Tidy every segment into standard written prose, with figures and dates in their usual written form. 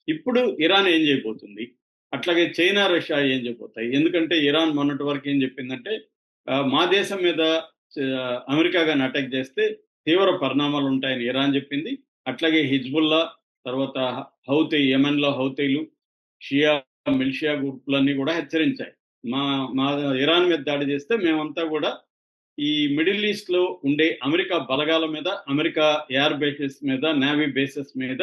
ఇప్పుడు ఇరాన్ ఏం చేయబోతుంది? అట్లాగే చైనా, రష్యా ఏం చేయబోతాయి? ఎందుకంటే ఇరాన్ మొన్నటి వరకు ఏం చెప్పిందంటే మా దేశం మీద అమెరికా గాని అటాక్ చేస్తే తీవ్ర పరిణామాలు ఉంటాయని ఇరాన్ చెప్పింది. అట్లాగే హిజ్బుల్లా, తర్వాత యెమెన్‌లో హౌతీలు, షియా మిలిషియా గ్రూపులన్నీ కూడా హెచ్చరించాయి. మా మా ఇరాన్ మీద దాడి చేస్తే మేమంతా కూడా ఈ మిడిల్ ఈస్ట్‌లో ఉండే అమెరికా బలగాల మీద, అమెరికా ఎయిర్ బేసెస్ మీద, నేవీ బేసెస్ మీద,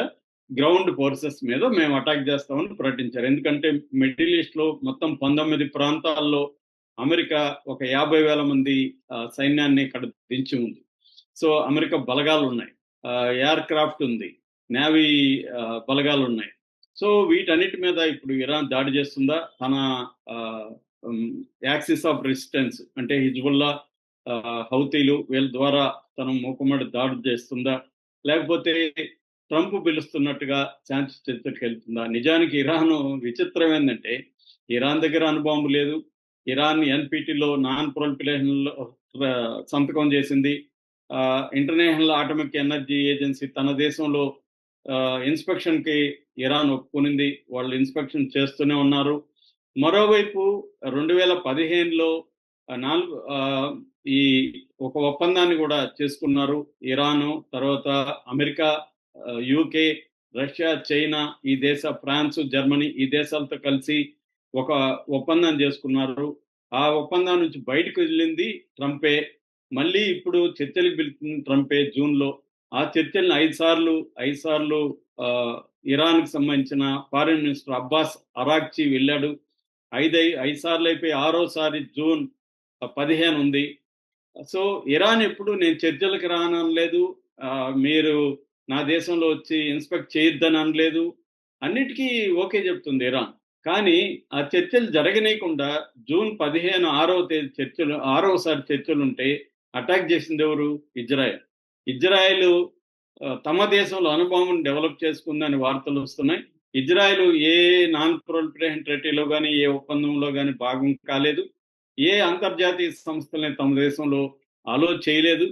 గ్రౌండ్ ఫోర్సెస్ మీద మేము అటాక్ చేస్తామని ప్రకటించారు. ఎందుకంటే మిడిల్ ఈస్ట్‌లో మొత్తం 19 ప్రాంతాల్లో అమెరికా ఒక 50,000 మంది సైన్యాన్ని ఇక్కడ దించి ఉంది. సో, అమెరికా బలగాలున్నాయి. ఎయిర్ క్రాఫ్ట్ ఉంది. నేవీ బలగాలున్నాయి. సో, వీటన్నిటి మీద ఇప్పుడు ఇరాన్ దాడి చేస్తుందా? తన ah, hmm, axis of resistance అంటే హిజ్బుల్లా, హౌతీలు వీళ్ళ ద్వారా తన మూకుమ్మడి దాడి చేస్తుందా? లేకపోతే ట్రంప్ పిలుస్తున్నట్టుగా శాంతి చర్చలకెళ్తుందా? నిజానికి ఇరాను విచిత్రం ఏందంటే, ఇరాన్ దగ్గర అణుబాంబు లేదు. ఇరాన్ ఎన్‌పిటిలో నాన్ ప్రొలిఫరేషన్‌లో సంతకం చేసింది. ఇంటర్నేషనల్ అటామిక్ ఎనర్జీ ఏజెన్సీ తన దేశంలో ఇన్స్‌పెక్షన్‌కి ఇరాన్ ఒప్పుకునింది. వాళ్ళు ఇన్స్‌పెక్షన్ చేస్తూనే ఉన్నారు. మరోవైపు 2015లో ఈ ఒక ఒప్పందాన్ని కూడా చేసుకున్నారు. ఇరాను, తర్వాత అమెరికా, యూకే, రష్యా, చైనా ఈ ఫ్రాన్స్, జర్మనీ ఈ దేశాలతో కలిసి ఒక ఒప్పందం చేసుకున్నారు. ఆ ఒప్పందం నుంచి బయటకు వెళ్ళింది ట్రంపే. మళ్ళీ ఇప్పుడు చర్చలకు పిలుస్తుంది ట్రంపే జూన్‌లో. ఆ చర్చల్ని 5 సార్లు ఇరాన్‌కి సంబంధించిన ఫారెన్ మినిస్టర్ అబ్బాస్ అరాగ్చి వెళ్ళాడు. 5 సార్లు అయిపోయి ఆరోసారి జూన్ 15 ఉంది. సో, ఇరాన్ ఎప్పుడు నేను చర్చలకు రాననలేదు. మీరు నా దేశంలో వచ్చి ఇన్స్‌పెక్ట్ చేయొద్దని అనలేదు. అన్నిటికీ ఓకే చెప్తుంది ఇరాన్. కానీ ఆ చర్చలు జరగనీయకుండా జూన్ 15 ఆరవసారి చర్చలుంటే అటాక్ చేసిందెవరు? ఇజ్రాయెల్. ఇజ్రాయెలు తమ దేశంలో అణుబాంబును డెవలప్ చేసుకుందని వార్తలొస్తున్నాయి. ఇజ్రాయెల్ ఏ నాన్ ప్రొలిఫరేషన్ ట్రీటీలో గాని, ఏ ఒప్పందంలో గాని భాగం కాలేదు. ఏ అంతర్జాతీయ సంస్థల్ని తమ దేశంలో అలో చేయలేదు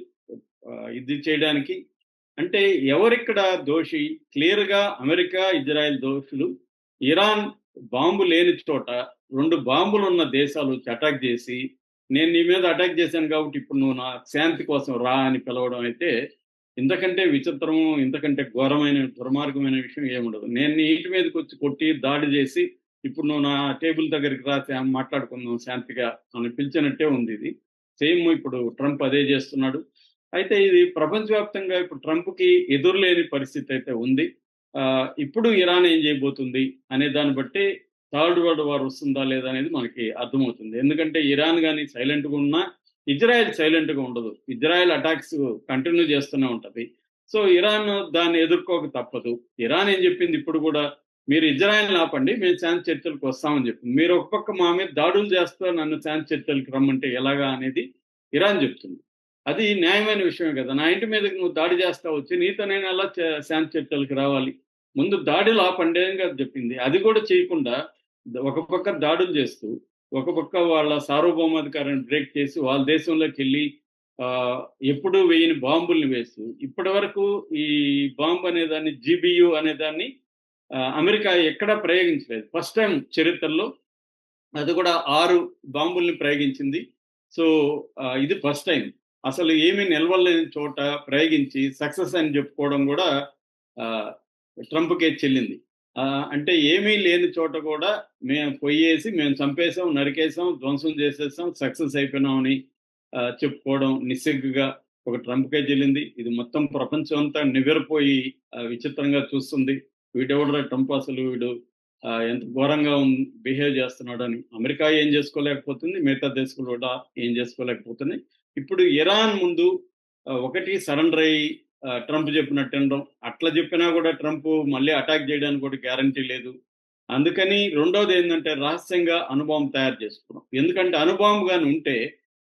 ఇది చేయడానికి. అంటే ఎవరిక్కడ దోషి? క్లియర్‌గా అమెరికా, ఇజ్రాయెల్ దోషులు. ఇరాన్ బాంబు లేని చోట 2 బాంబులున్న దేశాలు వచ్చి అటాక్ చేసి, నేను నీ మీద అటాక్ చేశాను కాబట్టి ఇప్పుడు నువ్వు నా శాంతి కోసం రా అని పిలవడం అయితే, ఇంతకంటే విచిత్రము, ఇంతకంటే ఘోరమైన, దుర్మార్గమైన విషయం ఏముండదు. నేను నీ ఇంటి మీదకొచ్చి కొట్టి, దాడి చేసి, ఇప్పుడు నువ్వు నా టేబుల్ దగ్గరికి రా మాట్లాడుకుందాం శాంతిగా అని పిలిచినట్టే ఉందిది. సేమ్ ఇప్పుడు ట్రంప్ అదే చేస్తున్నాడు. అయితే ఇది ప్రపంచవ్యాప్తంగా ఇప్పుడు ట్రంప్‌కి ఎదురులేని పరిస్థితి అయితే ఉంది. ఇప్పుడు ఇరాన్ ఏం చేయబోతుంది అనే దాన్ని బట్టి థర్డ్ వరల్డ్ వార్ వస్తుందా లేదా అనేది మనకి అర్థమవుతుంది. ఎందుకంటే ఇరాన్ గాని సైలెంట్‌గా ఉన్నా, ఇజ్రాయెల్ సైలెంట్‌గా ఉండదు. ఇజ్రాయెల్ అటాక్స్ కంటిన్యూ చేస్తూనే ఉంటది. సో, ఇరాన్ దాన్ని ఎదుర్కోక తప్పదు. ఇరాన్ ఏం చెప్పింది ఇప్పుడు కూడా, మీరు ఇజ్రాయెల్‌ని ఆపండి. మేము శాంతి చర్చలకు వస్తామని చెప్పింది. మీరు ఒక పక్క మా మీద దాడులు చేస్తా నన్ను శాంతి చర్చలకు రమ్మంటే ఎలాగా అనేది ఇరాన్ చెప్తుంది. అది న్యాయమైన విషయమే కదా! నా ఇంటి మీదకి నువ్వు దాడి చేస్తా వచ్చి నీతో నేను ఎలా శాంతి చర్చలకి రావాలి? ముందు దాడులు ఆపండి అని కాదు చెప్పింది. అది కూడా చేయకుండా ఒక పక్క దాడులు చేస్తూ, ఒక పక్క వాళ్ళ సార్వభౌమాధికారాన్ని బ్రేక్ చేసి వాళ్ళ దేశంలోకెళ్ళి ఎప్పుడూ వేయని బాంబుల్ని వేస్తూ, ఇప్పటివరకు ఈ బాంబ్ అనేదాన్ని జీబీయూ అనేదాన్ని అమెరికా ఎక్కడా ప్రయోగించలేదు. ఫస్ట్ టైమ్ చరిత్రలో అది కూడా 6 బాంబుల్ని ప్రయోగించింది. సో, ఇది ఫస్ట్ టైమ్. అసలు ఏమీ నిల్వలేని చోట ప్రయోగించి సక్సెస్ అని చెప్పుకోవడం గూడా ఆహ్, ట్రంప్‌కే చెల్లింది. అంటే ఏమీ లేని చోట కూడా మేము పొయ్యేసి మేము చంపేసాం, నరికేసాం, ధ్వంసం చేసేసాం, సక్సెస్ అయిపోయినామని చెప్పుకోవడం నిస్సిగ్గుగా ఒక ట్రంప్‌కే చెల్లింది. ఇది మొత్తం ప్రపంచం అంతా నివ్వెరపోయి విచిత్రంగా చూస్తుంది. వీడెవడురా ట్రంప్ అసలు వీడు ఎంత ఘోరంగా బిహేవ్ చేస్తున్నాడని. అమెరికా ఏం చేసుకోలేకపోతుంది. మిగతా దేశాలు కూడా ఏం చేసుకోలేకపోతున్నాయి. ఇప్పుడు ఇరాన్ ముందు ఒకటి సరెండర్ అయ్యి ట్రంప్ చెప్పినట్టు వినడం. అట్లా చెప్పినా కూడా ట్రంప్ మళ్ళీ అటాక్ చేయడానికి కూడా గ్యారంటీ లేదు. అందుకని రెండోదేందంటే రహస్యంగా అణుబాంబు తయారు చేసుకోవడం. ఎందుకంటే అణుబాంబు గాని ఉంటే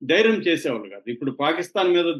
ధైర్యం చేసేవాళ్ళు కాదు. ఇప్పుడు పాకిస్తాన్ మీద